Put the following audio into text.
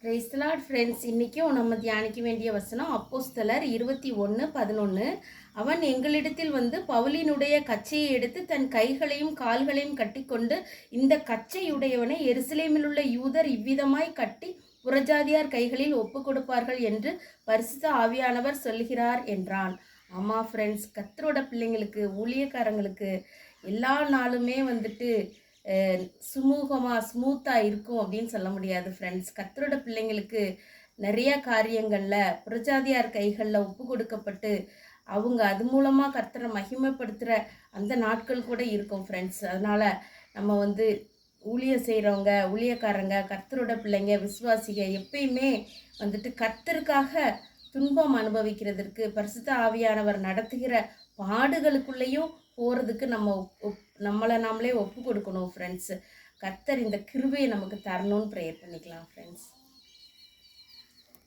Praise the Lord friends. இன்றைக்கும் நம்ம தியானிக்க வேண்டிய வசனம் அப்போஸ்தலர் 21:11. அவன் எங்களிடத்தில் வந்து பவுலினுடைய கச்சையை எடுத்து தன் கைகளையும் கால்களையும் கட்டிக்கொண்டு, இந்த கச்சையுடையவனை எருசலேமில் உள்ள யூதர் இவ்விதமாய் கட்டி புறஜாதியார் கைகளில் ஒப்பு கொடுப்பார்கள் என்று பரிசுத்த ஆவியானவர் சொல்கிறார் என்றான். ஆமாம் ஃப்ரெண்ட்ஸ், கர்த்தரோட பிள்ளைங்களுக்கு, ஊழியக்காரங்களுக்கு எல்லா நாளுமே வந்துட்டு ஸ்மூத்தாக இருக்கும் அப்படின்னு சொல்ல முடியாது ஃப்ரெண்ட்ஸ். கர்த்தரோட பிள்ளைங்களுக்கு நிறைய காரியங்களில் புறஜாதியார் கைகளில் ஒப்பு கொடுக்கப்பட்டு அவங்க அது மூலமாக கர்த்தரை மகிமைப்படுத்துகிற அந்த நாட்கள் கூட இருக்கும் ஃப்ரெண்ட்ஸ். அதனால் நம்ம வந்து ஊழியம் செய்கிறவங்க, ஊழியக்காரங்க, கர்த்தரோட பிள்ளைங்க, விசுவாசிக எப்பயுமே வந்துட்டு கர்த்தருக்காக துன்பம் அனுபவிக்கிறதுக்கு பரிசுத்த ஆவியானவர் நடத்துகிற பாடுகளுக்குள்ளேயும் போகிறதுக்கு நம்மளை நாமளே ஒப்பு கொடுக்கணும் ஃப்ரெண்ட்ஸ். கர்த்தர் இந்த கிருபையை நமக்கு தரணும்னு ப்ரேயர் பண்ணிக்கலாம் ஃப்ரெண்ட்ஸ்.